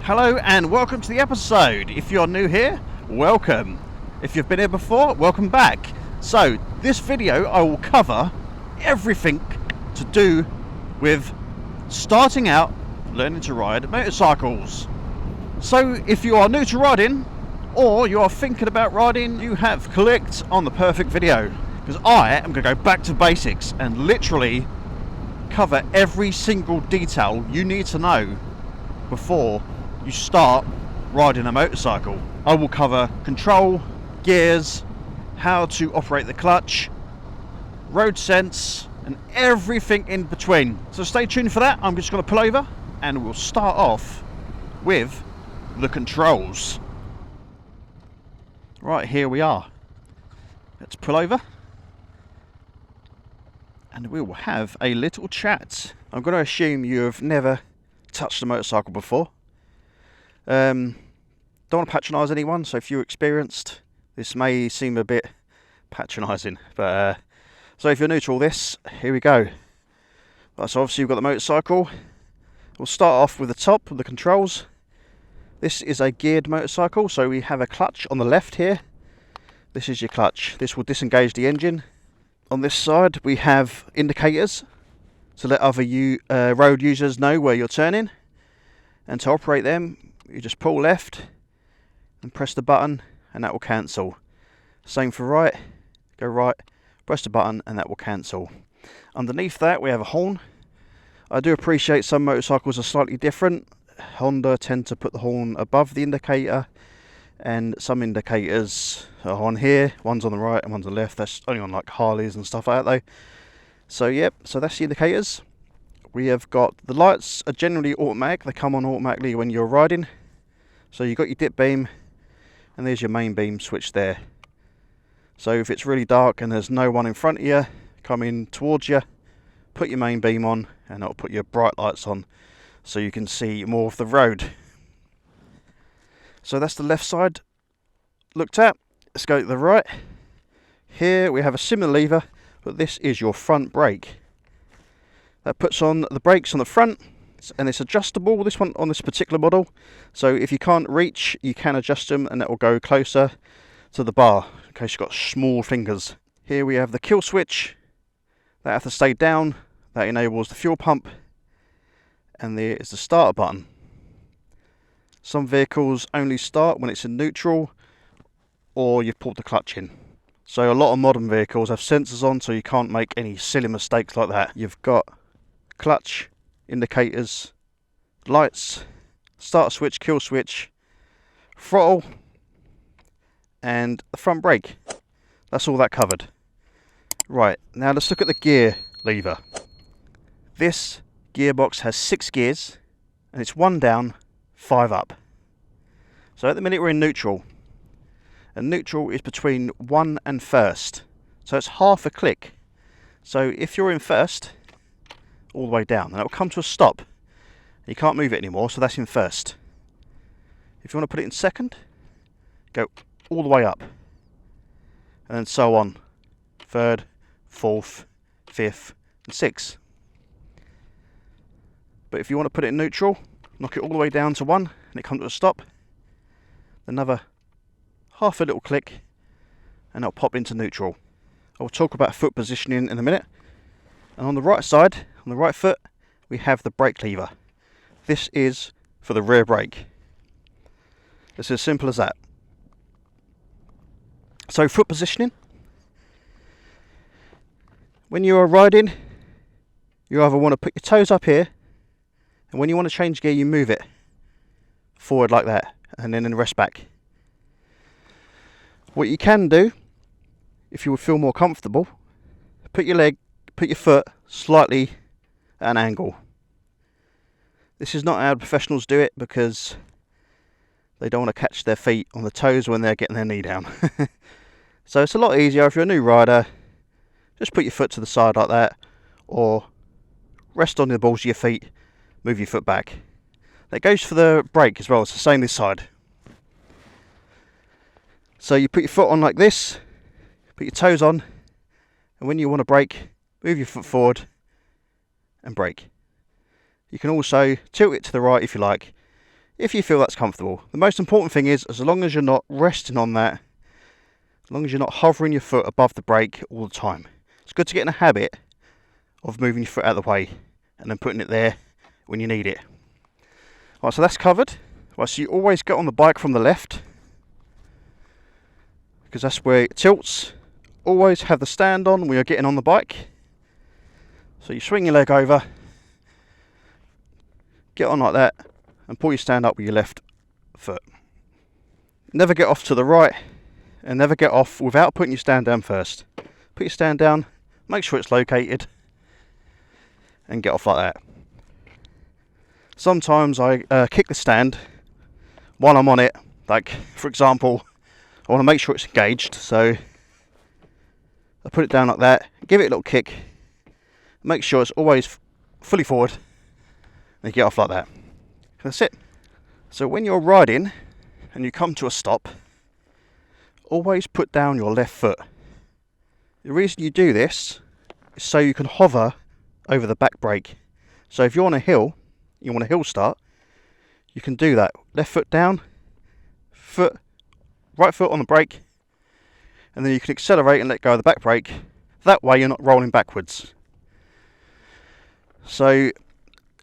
Hello and welcome to the episode. If you're new here, welcome. If you've been here before, welcome back. So this video I will cover everything to do with starting out learning to ride motorcycles. So if you are new to riding or you are thinking about riding, you have clicked on the perfect video, because I am going to go back to basics and literally cover every single detail you need to know before you start riding a motorcycle. I will cover control, gears, how to operate the clutch, road sense, and everything in between. So stay tuned for that. I'm just going to pull over and we'll start off with the controls. Right, here we are. Let's pull over and we will have a little chat. I'm going to assume you have never touched a motorcycle before. Don't want to patronise anyone, so if you're experienced, this may seem a bit patronising. But so if you're new to all this, here we go. Right, so obviously you've got the motorcycle. We'll start off with the top of the controls. This is a geared motorcycle, so we have a clutch on the left here. This is your clutch. This will disengage the engine. On this side we have indicators to let other road users know where you're turning, and to operate them you just pull left and press the button and that will cancel. Same for right, go right, press the button and that will cancel. Underneath that we have a horn. I do appreciate some motorcycles are slightly different. Honda tend to put the horn above the indicator, and some indicators are on here, one's on the right and one's on the left. That's only on like Harleys and stuff like that though. So yep, so that's the indicators. We have got the lights are generally automatic, they come on automatically when you're riding. So you've got your dip beam and there's your main beam switch there. So if it's really dark and there's no one in front of you coming towards you, put your main beam on and it'll put your bright lights on so you can see more of the road. So that's the left side looked at. Let's go to the right. Here we have a similar lever, but this is your front brake. That puts on the brakes on the front, and it's adjustable, this one on this particular model. So if you can't reach, you can adjust them and that will go closer to the bar in case you've got small fingers. Here we have the kill switch. That has to stay down. That enables the fuel pump. And there is the starter button. Some vehicles only start when it's in neutral or you've pulled the clutch in. So a lot of modern vehicles have sensors on, so you can't make any silly mistakes like that. You've got clutch, indicators, lights, starter switch, kill switch, throttle, and the front brake. That's all that covered. Right, now let's look at the gear lever. This gearbox has 6 gears and it's 1 down, 5 up. So at the minute we're in neutral, and neutral is between 1 and first, so it's half a click. So if you're in first, all the way down, and it will come to a stop. You can't move it anymore, so that's in first. If you want to put it in second, go all the way up, and then so on. Third, fourth, fifth, and sixth. But if you want to put it in neutral, knock it all the way down to 1, and it comes to a stop. Another half a little click, and it'll pop into neutral. I'll talk about foot positioning in a minute. And on the right side, on the right foot, we have the brake lever. This is for the rear brake. It's as simple as that. So foot positioning. When you are riding, you either want to put your toes up here, and when you want to change gear, you move it forward like that, and then rest back. What you can do, if you would feel more comfortable, put your foot slightly at an angle. This is not how professionals do it, because they don't want to catch their feet on the toes when they're getting their knee down. So it's a lot easier if you're a new rider. Just put your foot to the side like that, or rest on the balls of your feet, move your foot back. That goes for the brake as well, it's the same this side. So you put your foot on like this, put your toes on, and when you want to brake, move your foot forward and brake. You can also tilt it to the right if you like. if you feel that's comfortable. The most important thing is, as long as you're not resting on that, as long as you're not hovering your foot above the brake all the time. It's good to get in a habit of moving your foot out of the way and then putting it there when you need it. Right, so that's covered. Right, so you always get on the bike from the left, because that's where it tilts. Always have the stand on when you're getting on the bike. So you swing your leg over, get on like that, and pull your stand up with your left foot. Never get off to the right, and never get off without putting your stand down first. Put your stand down, make sure it's located, and get off like that. Sometimes I kick the stand while I'm on it. Like, for example, I want to make sure it's engaged, so I put it down like that, give it a little kick, make sure it's always fully forward, and you get off like that. That's it. So when you're riding and you come to a stop, always put down your left foot. The reason you do this is so you can hover over the back brake. So if you're on a hill, you want a hill start, you can do that. Left foot down, right foot on the brake, and then you can accelerate and let go of the back brake. That way you're not rolling backwards. So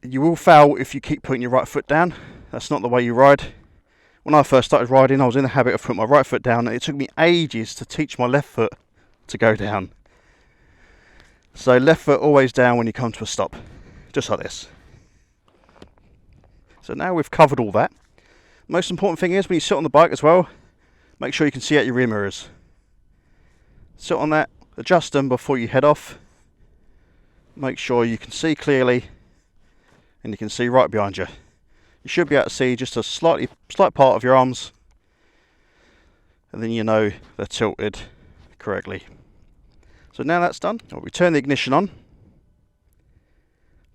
you will fail if you keep putting your right foot down. That's not the way you ride. When I first started riding, I was in the habit of putting my right foot down, and it took me ages to teach my left foot to go down. So left foot always down when you come to a stop, just like this. So now we've covered all that. Most important thing is when you sit on the bike as well, make sure you can see out your rear mirrors. Sit on that, adjust them before you head off. Make sure you can see clearly, and you can see right behind you. You should be able to see just a slight part of your arms, and then you know they're tilted correctly. So now that's done, we turn the ignition on.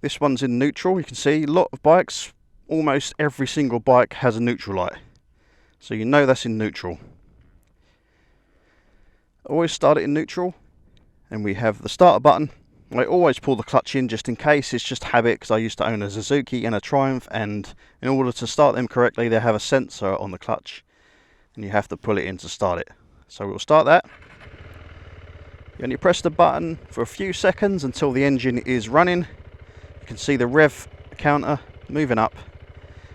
This one's in neutral. You can see a lot of bikes, almost every single bike has a neutral light, so you know that's in neutral. Always start it in neutral, and we have the starter button. I always pull the clutch in just in case. It's just habit, because I used to own a Suzuki and a Triumph, and in order to start them correctly they have a sensor on the clutch and you have to pull it in to start it. So we'll start that. You only press the button for a few seconds until the engine is running. You can see the rev counter moving up,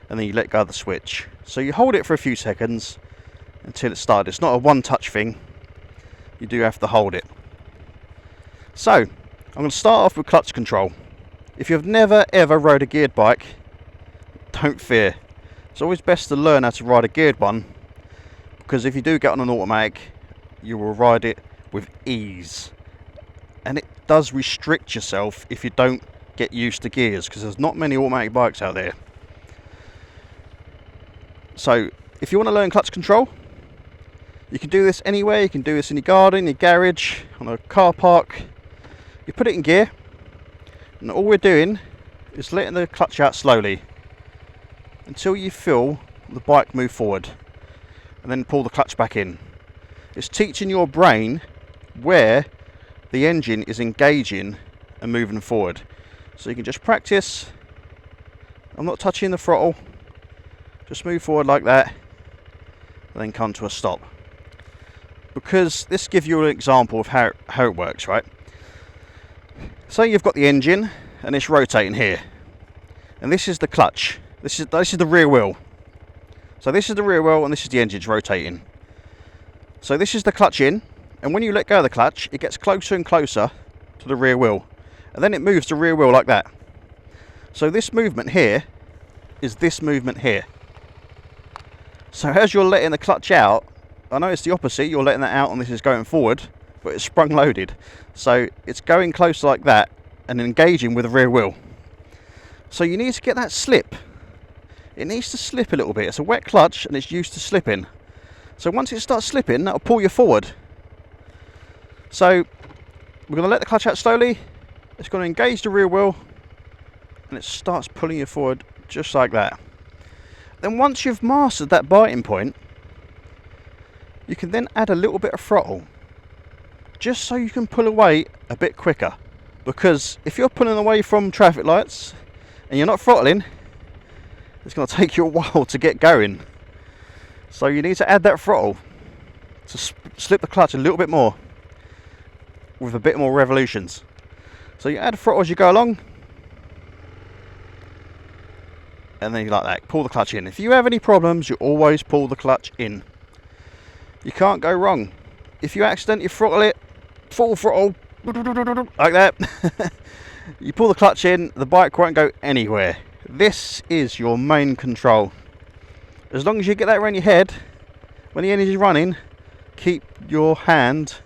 and then you let go of the switch. So you hold it for a few seconds until it started. It's not a one-touch thing. You do have to hold it. So I'm going to start off with clutch control. If you've never ever rode a geared bike, don't fear. It's always best to learn how to ride a geared one, because if you do get on an automatic, you will ride it with ease. And it does restrict yourself if you don't get used to gears, because there's not many automatic bikes out there. So if you want to learn clutch control, you can do this anywhere. You can do this in your garden, your garage, on a car park. You put it in gear, and all we're doing is letting the clutch out slowly until you feel the bike move forward, and then pull the clutch back in. It's teaching your brain where the engine is engaging and moving forward. So you can just practice. I'm not touching the throttle, just move forward like that, and then come to a stop. Because this gives you an example of how it works, right? So you've got the engine and it's rotating here, and this is the clutch. This is the rear wheel. So this is the rear wheel and this is the engine's rotating. So this is the clutch in, and when you let go of the clutch, it gets closer and closer to the rear wheel, and then it moves the rear wheel like that. So this movement here is this movement here. So as you're letting the clutch out, I know it's the opposite, you're letting that out and this is going forward, but it's sprung loaded. So it's going close like that and engaging with the rear wheel. So you need to get that slip. It needs to slip a little bit. It's a wet clutch and it's used to slipping. So once it starts slipping, that'll pull you forward. So we're going to let the clutch out slowly. It's going to engage the rear wheel, and it starts pulling you forward just like that. Then once you've mastered that biting point, you can then add a little bit of throttle, just so you can pull away a bit quicker. Because if you're pulling away from traffic lights and you're not throttling, it's going to take you a while to get going. So you need to add that throttle to slip the clutch a little bit more with a bit more revolutions. So you add the throttle as you go along, and then you like that, pull the clutch in. If you have any problems, you always pull the clutch in. You can't go wrong. If you accidentally throttle it, full throttle, like that, you pull the clutch in, the bike won't go anywhere. This is your main control. As long as you get that around your head, when the engine's running, keep your hand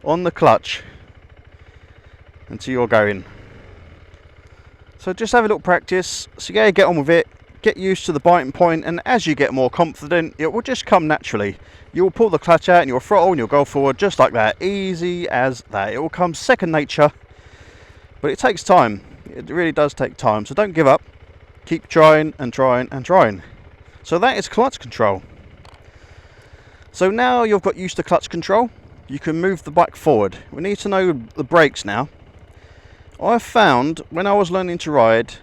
on the clutch until you're going. So just have a little practice, so yeah, get on with it, get used to the biting point, and as you get more confident, it will just come naturally. You'll pull the clutch out and you'll throttle and you'll go forward just like that, easy as that. It will come second nature, but it takes time. It really does take time, so don't give up. Keep trying and trying and trying. So that is clutch control. So now you've got used to clutch control, you can move the bike forward. We need to know the brakes now. I've found when I was learning to ride,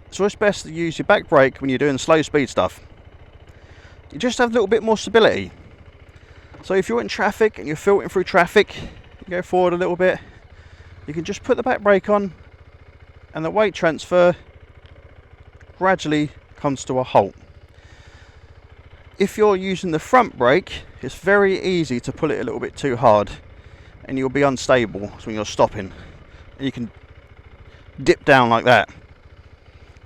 it's always best to use your back brake when you're doing slow speed stuff. You just have a little bit more stability. So if you're in traffic and you're filtering through traffic, you go forward a little bit, you can just put the back brake on and the weight transfer gradually comes to a halt. If you're using the front brake, it's very easy to pull it a little bit too hard and you'll be unstable when you're stopping. And you can dip down like that.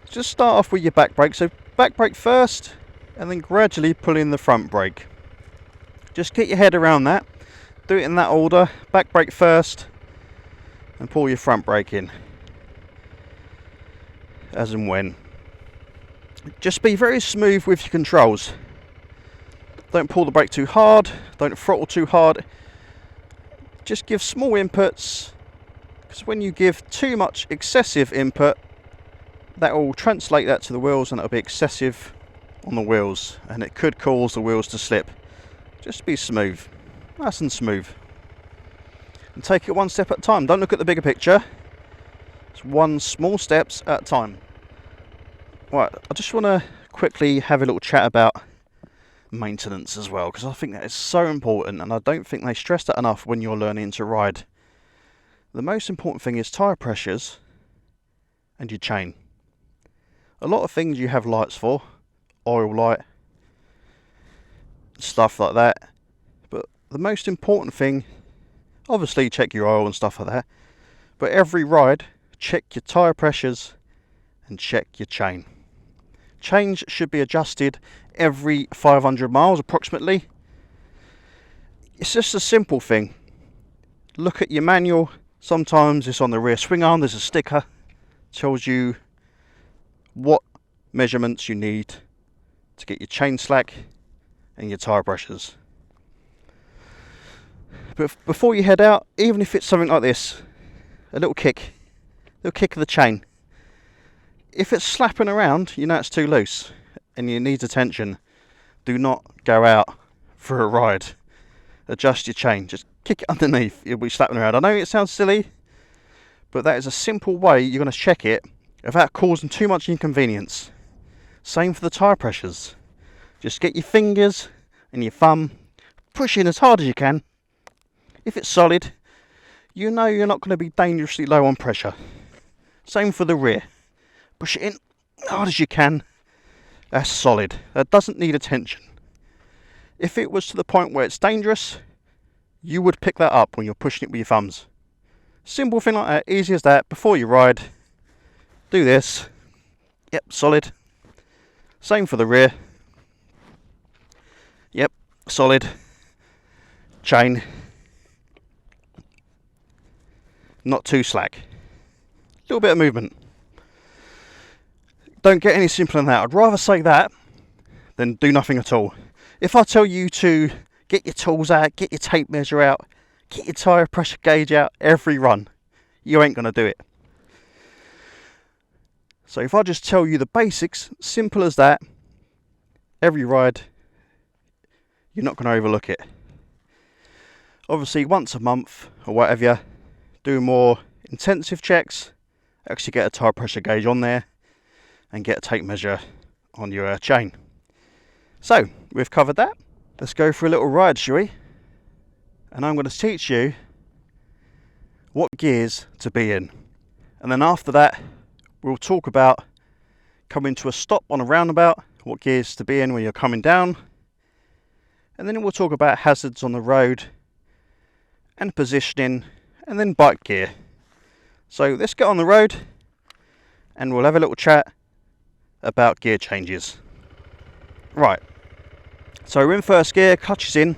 Just start off with your back brake. So back brake first and then gradually pull in the front brake. Just get your head around that. Do it in that order. Back brake first and pull your front brake in. As and when. Just be very smooth with your controls. Don't pull the brake too hard. Don't throttle too hard. Just give small inputs. Because when you give too much excessive input, that will translate that to the wheels and it'll be excessive on the wheels and it could cause the wheels to slip. Just be smooth, nice and smooth, and take it one step at a time. Don't look at the bigger picture, it's one small steps at a time. Right, I just want to quickly have a little chat about maintenance as well, because I think that is so important and I don't think they stress that enough when you're learning to ride. The most important thing is tyre pressures and your chain. A lot of things you have lights for, oil light, stuff like that, but the most important thing, obviously check your oil and stuff like that, but every ride check your tyre pressures and check your chain. Chains should be adjusted every 500 miles approximately. It's just a simple thing. Look at your manual. Sometimes it's on the rear swing arm, there's a sticker, tells you what measurements you need to get your chain slack and your tyre pressures. But before you head out, even if it's something like this, a little kick of the chain. If it's slapping around, you know it's too loose and you need attention. Do not go out for a ride. Adjust your chain, just kick it underneath, you'll be slapping around. I know it sounds silly, but that is a simple way you're going to check it without causing too much inconvenience. Same for the tyre pressures. Just get your fingers and your thumb, push in as hard as you can. If it's solid, you know you're not going to be dangerously low on pressure. Same for the rear. Push it in as hard as you can. That's solid. That doesn't need attention. If it was to the point where it's dangerous, you would pick that up when you're pushing it with your thumbs. Simple thing like that, easy as that. Before you ride, do this. Yep, solid. Same for the rear. Yep, solid. Chain. Not too slack. Little bit of movement. Don't get any simpler than that. I'd rather say that than do nothing at all. If I tell you to get your tools out, get your tape measure out, get your tyre pressure gauge out every run, you ain't going to do it. So if I just tell you the basics, simple as that, every ride, you're not going to overlook it. Obviously once a month or whatever, do more intensive checks, actually get a tyre pressure gauge on there and get a tape measure on your chain. So we've covered that. Let's go for a little ride, shall we? And I'm going to teach you what gears to be in. And then after that, we'll talk about coming to a stop on a roundabout, what gears to be in when you're coming down. And then we'll talk about hazards on the road and positioning, and then bike gear. So let's get on the road and we'll have a little chat about gear changes. Right, so we're in first gear, clutch is in.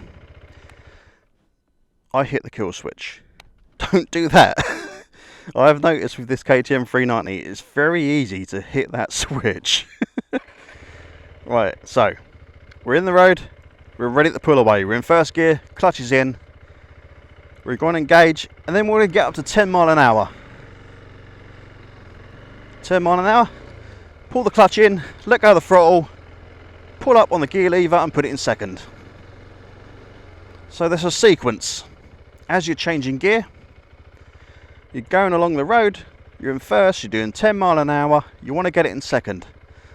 I hit the kill switch. Don't do that. I've noticed with this KTM 390 it's very easy to hit that switch. Right, so we're in the road, we're ready to pull away. We're in first gear, clutch is in. We're going to engage, and then we're going to get up to 10 mile an hour. 10 mile an hour, pull the clutch in, let go of the throttle, pull up on the gear lever and put it in second. So there's a sequence. As you're changing gear, you're going along the road, you're in first, you're doing 10 mile an hour, you want to get it in second.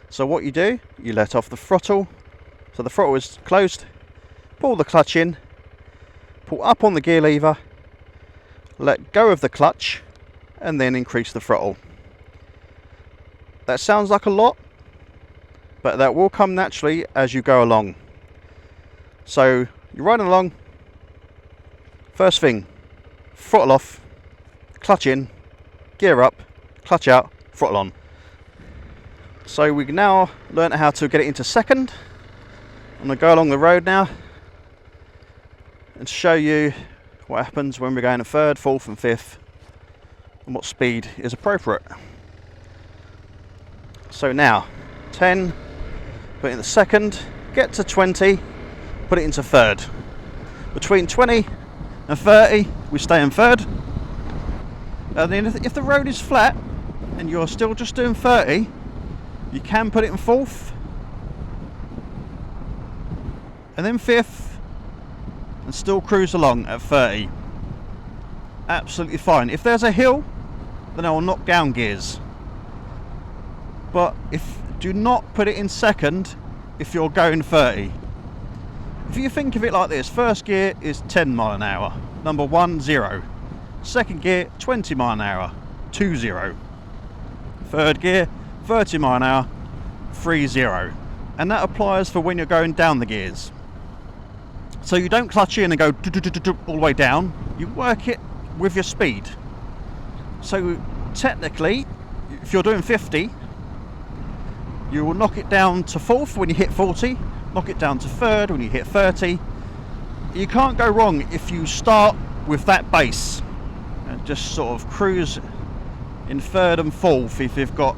So what you do, you let off the throttle, so the throttle is closed, pull the clutch in, pull up on the gear lever, let go of the clutch, and then increase the throttle. That sounds like a lot, but that will come naturally as you go along. So you're riding along, first thing, throttle off, clutch in, gear up, clutch out, throttle on. So we can now learn how to get it into second. I'm going to go along the road now and show you what happens when we're going to third, fourth and fifth and what speed is appropriate. So now 10, put it in the second, get to 20, put it into third. Between 20 and 30 we stay in third, and then if the road is flat and you're still just doing 30, you can put it in fourth and then fifth and still cruise along at 30. Absolutely fine. If there's a hill, then I will knock down gears. But do not put it in second if you're going 30. If you think of it like this, first gear is 10 mile an hour, number 1, 0. Second gear, 20 mile an hour, 2, 0. Third gear, 30 mile an hour, 3, 0. And that applies for when you're going down the gears. So you don't clutch in and go all the way down, you work it with your speed. So technically, if you're doing 50, you will knock it down to fourth when you hit 40, knock it down to third when you hit 30. You can't go wrong if you start with that base and just sort of cruise in third and fourth. If you've got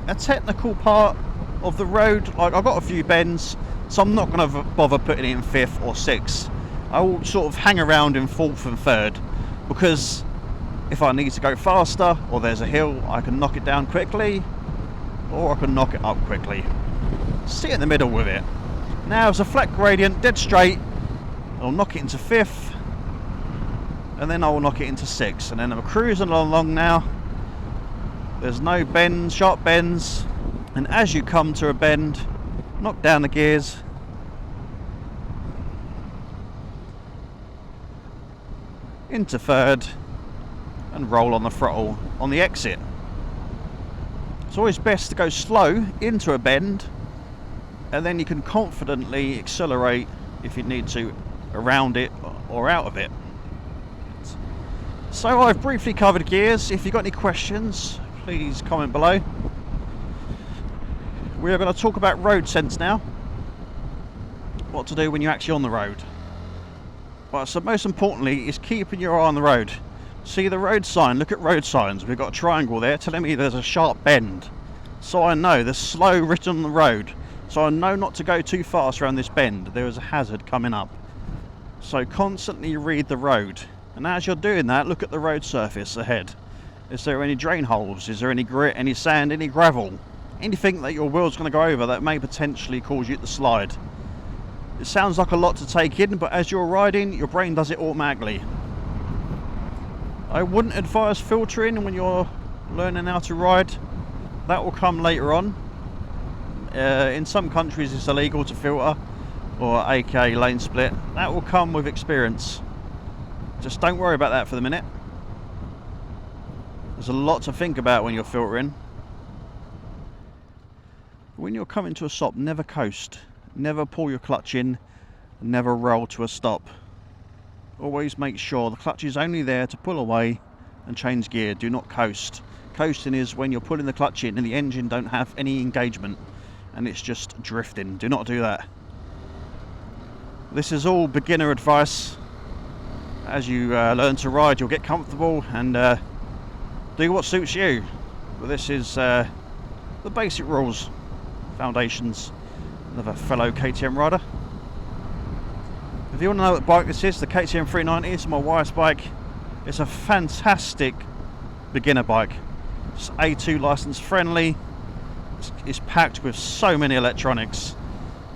a technical part of the road, like I've got a few bends, so I'm not going to bother putting it in fifth or sixth. I will sort of hang around in fourth and third, because if I need to go faster or there's a hill, I can knock it down quickly, or I can knock it up quickly. Sit in the middle with it. Now it's a flat gradient, dead straight, I'll knock it into fifth, and then I will knock it into sixth, and then I'm cruising along now. There's no bends, sharp bends, and as you come to a bend, knock down the gears, into third, and roll on the throttle on the exit. It's always best to go slow into a bend, and then you can confidently accelerate if you need to around it or out of it. So I've briefly covered gears. If you've got any questions, please comment below. We're going to talk about road sense now. What to do when you're actually on the road. But so most importantly is keeping your eye on the road. See the road sign, look at road signs. We've got a triangle there telling me there's a sharp bend. So I know there's slow written on the road. So I know not to go too fast around this bend. There is a hazard coming up. So constantly read the road. And as you're doing that, look at the road surface ahead. Is there any drain holes? Is there any grit, any sand, any gravel? Anything that your wheel's going to go over that may potentially cause you to slide. It sounds like a lot to take in, but as you're riding, your brain does it automatically. I wouldn't advise filtering when you're learning how to ride. That will come later on. In some countries it's illegal to filter, or aka lane split. That will come with experience. Just don't worry about that for the minute. There's a lot to think about when you're filtering. When you're coming to a stop, never coast. Never pull your clutch in. Never roll to a stop. Always make sure the clutch is only there to pull away and change gear. Do not coast. Coasting is when you're pulling the clutch in and the engine don't have any engagement and it's just drifting. Do not do that. This is all beginner advice. As you learn to ride, you'll get comfortable and do what suits you. But this is the basic rules, foundations of a fellow KTM rider. If you want to know what bike this is, the KTM 390 is my wife's bike. It's a fantastic beginner bike. It's A2 license friendly. It's packed with so many electronics,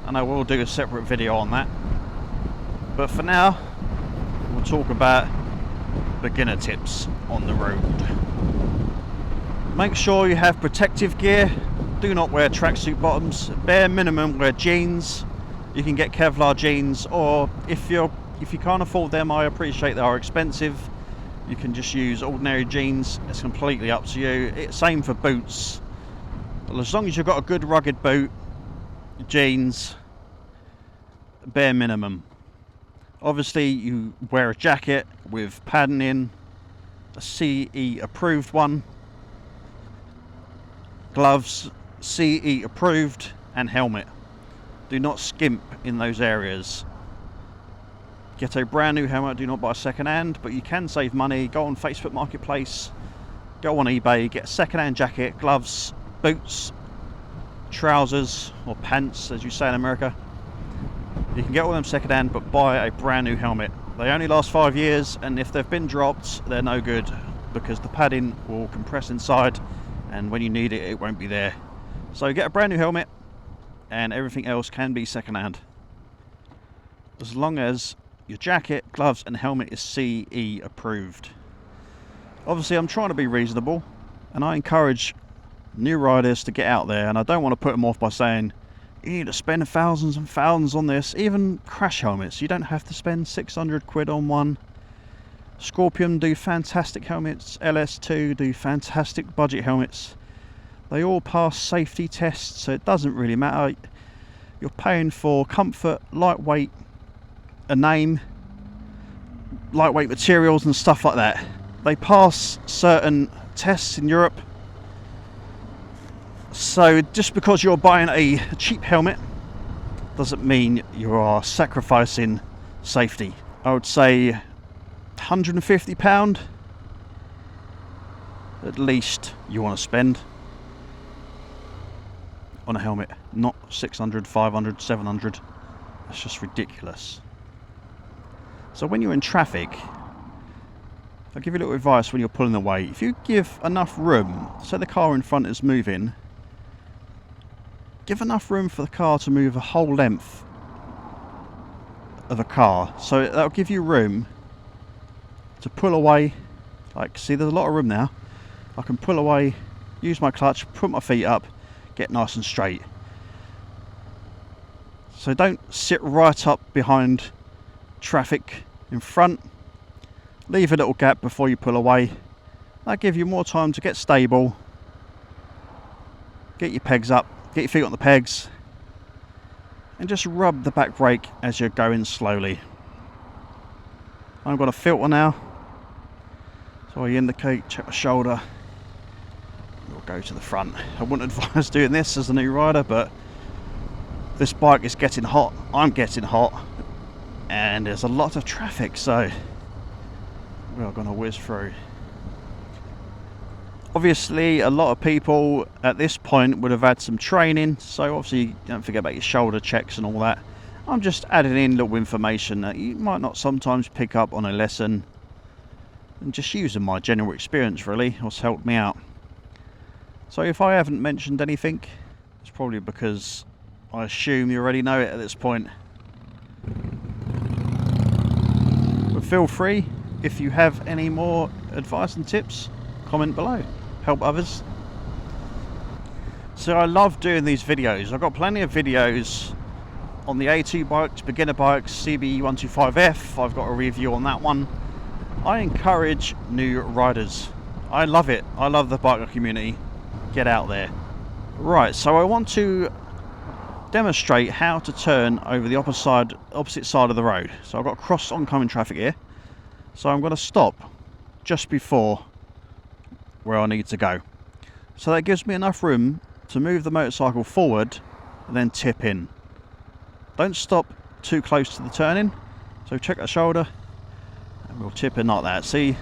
and I will do a separate video on that. But for now, we'll talk about beginner tips on the road. Make sure you have protective gear. Do not wear tracksuit bottoms. Bare minimum, wear jeans. You can get Kevlar jeans, or if you can't afford them, I appreciate they are expensive. You can just use ordinary jeans. It's completely up to you. It's same for boots. Well, as long as you've got a good rugged boot, jeans, bare minimum. Obviously, you wear a jacket with padding in, a CE approved one, gloves, CE approved, and helmet. Do not skimp in those areas. Get a brand new helmet, do not buy second hand, but you can save money. Go on Facebook Marketplace, go on eBay, get a second hand jacket, gloves, boots, trousers, or pants as you say in America. You can get all them second hand, but buy a brand new helmet. They only last 5 years, and if they've been dropped, they're no good because the padding will compress inside, and when you need it, it won't be there. So get a brand new helmet, and everything else can be second hand. As long as your jacket, gloves and helmet is CE approved. Obviously I'm trying to be reasonable, and I encourage new riders to get out there, and I don't want to put them off by saying you need to spend thousands and thousands on this. Even crash helmets, you don't have to spend 600 quid on one. Scorpion do fantastic helmets, LS2 do fantastic budget helmets. They all pass safety tests, so it doesn't really matter. You're paying for comfort, lightweight, a name, lightweight materials and stuff like that. They pass certain tests in Europe. So just because you're buying a cheap helmet doesn't mean you are sacrificing safety. I would say £150 at least you want to spend on a helmet, not 600, 500, 700. That's just ridiculous. So when you're in traffic, I'll give you a little advice when you're pulling away. If you give enough room, say the car in front is moving, give enough room for the car to move a whole length of a car. So that'll give you room to pull away. Like, see, there's a lot of room now. I can pull away, use my clutch, put my feet up, get nice and straight. So don't sit right up behind traffic in front. Leave a little gap before you pull away. That'll give you more time to get stable, get your pegs up, get your feet on the pegs, and just rub the back brake as you're going slowly. I've got a filter now, so I indicate, check my shoulder, we'll go to the front. I wouldn't advise doing this as a new rider, but this bike is getting hot, I'm getting hot, and there's a lot of traffic, so we're going to whiz through. Obviously a lot of people at this point would have had some training, so obviously don't forget about your shoulder checks and all that. I'm just adding in little information that you might not sometimes pick up on a lesson, and just using my general experience really has helped me out. So if I haven't mentioned anything, it's probably because I assume you already know it at this point. But feel free, if you have any more advice and tips, comment below. Help others. So I love doing these videos. I've got plenty of videos on the A2 bikes, beginner bikes, CB125F. I've got a review on that one. I encourage new riders. I love it. I love the biker community. Get out there. Right, so I want to demonstrate how to turn over the opposite side of the road. So I've got cross oncoming traffic here. So I'm going to stop just before where I need to go. So that gives me enough room to move the motorcycle forward and then tip in. Don't stop too close to the turning. So check that shoulder and we'll tip in like that. See,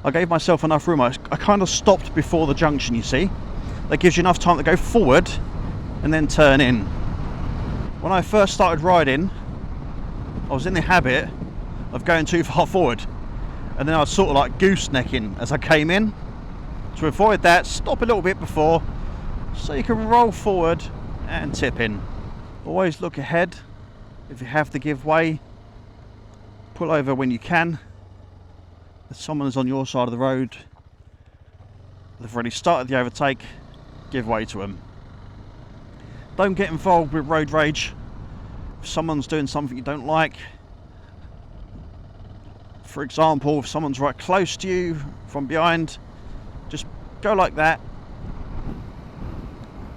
I gave myself enough room. I kind of stopped before the junction, you see. That gives you enough time to go forward and then turn in. When I first started riding, I was in the habit of going too far forward, and then I was sort of like goosenecking as I came in. To avoid that, stop a little bit before, so you can roll forward and tip in. Always look ahead. If you have to give way, pull over when you can. If someone's on your side of the road, they've already started the overtake, give way to them. Don't get involved with road rage. If someone's doing something you don't like, for example, if someone's right close to you from behind, just go like that,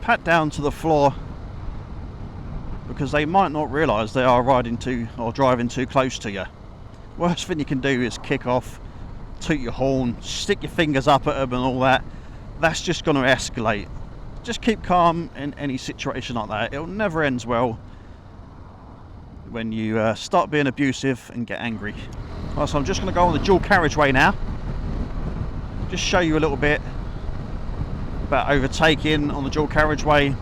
pat down to the floor, because they might not realise they are riding too or driving too close to you. Worst thing you can do is kick off, toot your horn, stick your fingers up at them and all that. That's just going to escalate. Just keep calm in any situation like that. It'll never end well when you start being abusive and get angry. Right, so I'm just going to go on the dual carriageway now. Just show you a little bit about overtaking on the dual carriageway,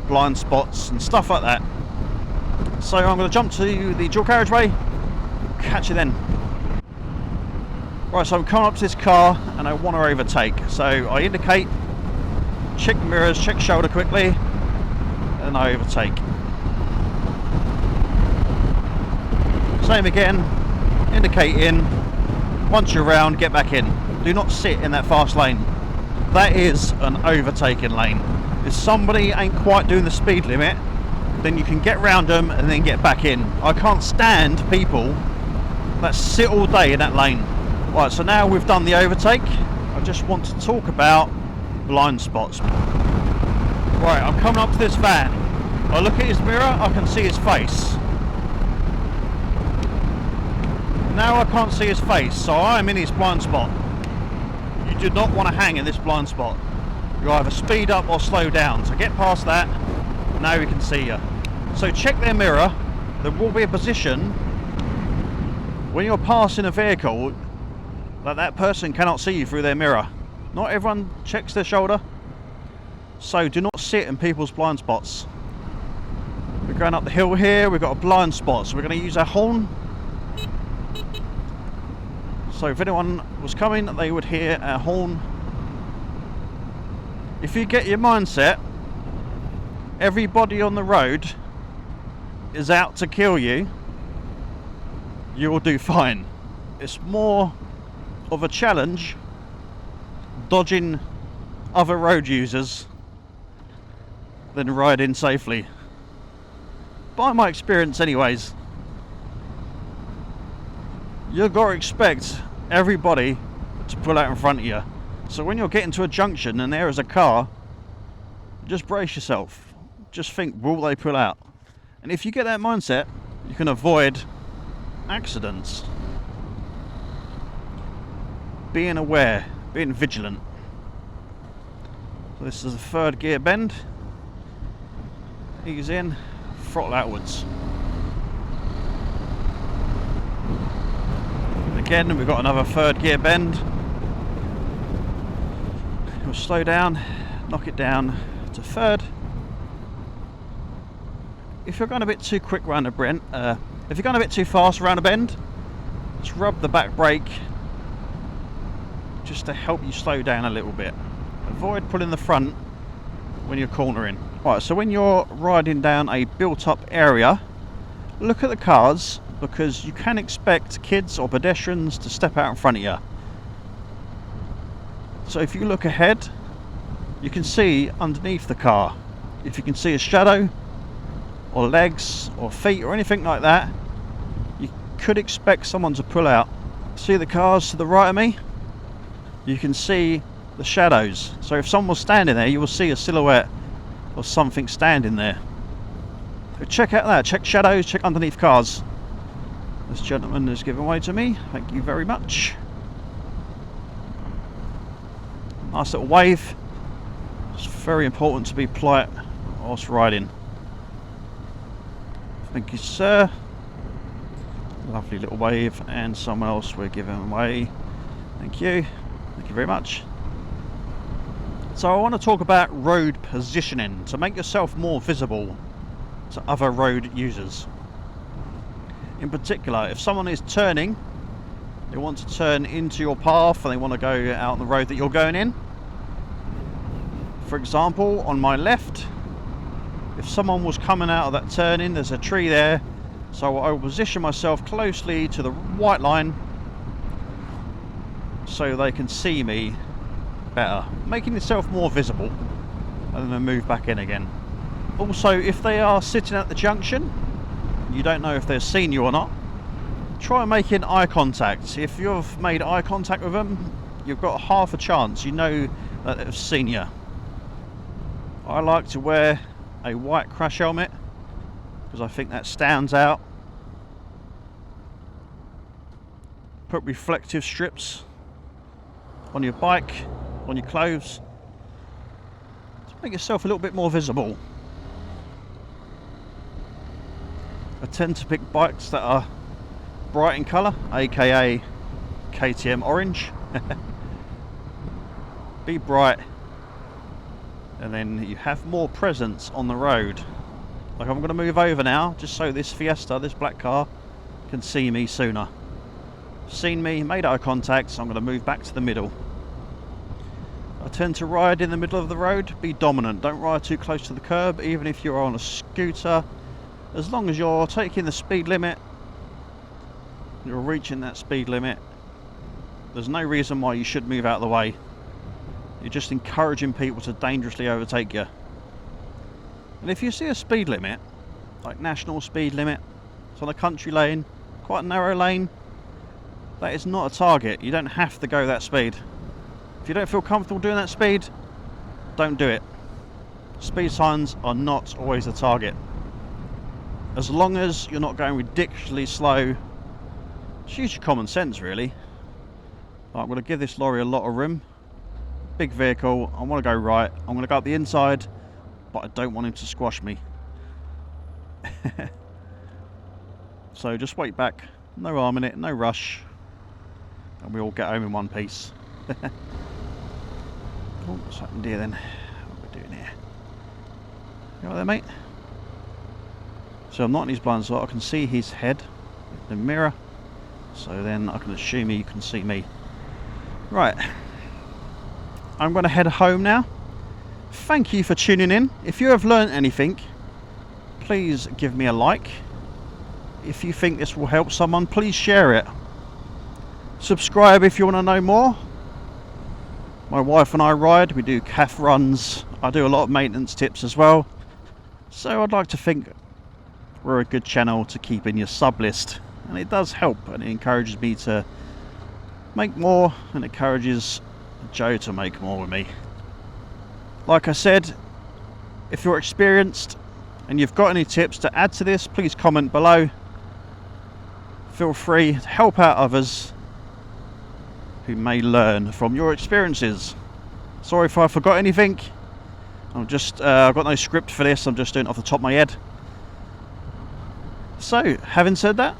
blind spots and stuff like that. So I'm going to jump to the dual carriageway. Catch you then. Right, so I'm coming up to this car and I want to overtake. So I indicate, check the mirrors, check shoulder quickly, and I overtake. Same again, indicate in. Once you're around, get back in. Do not sit in that fast lane. That is an overtaking lane. If somebody ain't quite doing the speed limit, then you can get round them and then get back in. I can't stand people that sit all day in that lane. Right, so now we've done the overtake, I just want to talk about blind spots. Right, I'm coming up to this van. I look at his mirror, I can see his face. Now I can't see his face, so I'm in his blind spot. You do not want to hang in this blind spot. You either speed up or slow down. So get past that, now we can see you. So check their mirror. There will be a position when you're passing a vehicle that person cannot see you through their mirror. Not everyone checks their shoulder, so do not sit in people's blind spots. We're going up the hill here, we've got a blind spot, so we're going to use our horn. So if anyone was coming, they would hear our horn. If you get your mindset, everybody on the road is out to kill you, you will do fine. It's more of a challenge dodging other road users than riding safely. By my experience anyways, you've got to expect everybody to pull out in front of you. So when you're getting to a junction and there is a car, just brace yourself. Just think, will they pull out? And if you get that mindset, you can avoid accidents. Being aware, being vigilant. So this is a third gear bend. Ease in, throttle outwards. Again, we've got another third gear bend. We'll slow down, knock it down to third. If you're going a bit too quick around a bend, if you're going a bit too fast around a bend, just rub the back brake just to help you slow down a little bit. Avoid pulling the front when you're cornering. Right, so when you're riding down a built-up area, look at the cars, because you can expect kids or pedestrians to step out in front of you. So if you look ahead, you can see underneath the car. If you can see a shadow or legs or feet or anything like that, you could expect someone to pull out. See the cars to the right of me? You can see the shadows. So if someone was standing there, you will see a silhouette or something standing there. So check out that, check shadows, check underneath cars. This gentleman has given way to me, thank you very much. Nice little wave. It's very important to be polite whilst riding. Thank you, sir. Lovely little wave, and someone else we're giving away. Thank you. Thank you very much. So I want to talk about road positioning to make yourself more visible to other road users. In particular, if someone is turning, they want to turn into your path and they want to go out on the road that you're going in. For example, on my left, if someone was coming out of that turning, there's a tree there, so I will position myself closely to the white line so they can see me better, making yourself more visible, and then move back in again. Also, if they are sitting at the junction, you don't know if they've seen you or not, try making eye contact. If you've made eye contact with them, you've got half a chance, you know that they've seen you. I like to wear a white crash helmet because I think that stands out. Put reflective strips on your bike, on your clothes, to make yourself a little bit more visible. I tend to pick bikes that are bright in colour, aka KTM orange. Be bright, and then you have more presence on the road. Like, I'm going to move over now just so this Fiesta, this black car, can see me sooner. Seen me, made eye contact, so I'm going to move back to the middle. I tend to ride in the middle of the road. Be dominant, don't ride too close to the curb, even if you're on a scooter. As long as you're taking the speed limit, you're reaching that speed limit, there's no reason why you should move out of the way. You're just encouraging people to dangerously overtake you. And if you see a speed limit, like national speed limit, it's on a country lane, quite a narrow lane, that is not a target. You don't have to go that speed. If you don't feel comfortable doing that speed, don't do it. Speed signs are not always a target. As long as you're not going ridiculously slow, just use your common sense, really. Right, I'm going to give this lorry a lot of room. Big vehicle, I want to go right. I'm going to go up the inside, but I don't want him to squash me. So just wait back, no harm in it, no rush, and we all get home in one piece. Oh, what's happened here then? What are we doing here? You all right there, mate? So I'm not in his blind spot, I can see his head in the mirror, so then I can assume he can see me. Right, I'm going to head home now. Thank you for tuning in. If you have learned anything, please give me a like. If you think this will help someone, please share it. Subscribe if you want to know more. My wife and I ride, we do calf runs. I do a lot of maintenance tips as well. So I'd like to think we're a good channel to keep in your sub list. And it does help, and it encourages me to make more, and encourages Joe to make more with me. Like I said, if you're experienced and you've got any tips to add to this, please comment below. Feel free to help out others who may learn from your experiences. Sorry if I forgot anything. I've got no script for this, I'm just doing it off the top of my head. So, having said that,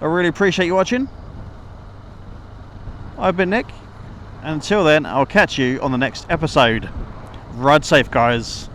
I really appreciate you watching. I've been Nick, and until then, I'll catch you on the next episode. Ride safe, guys.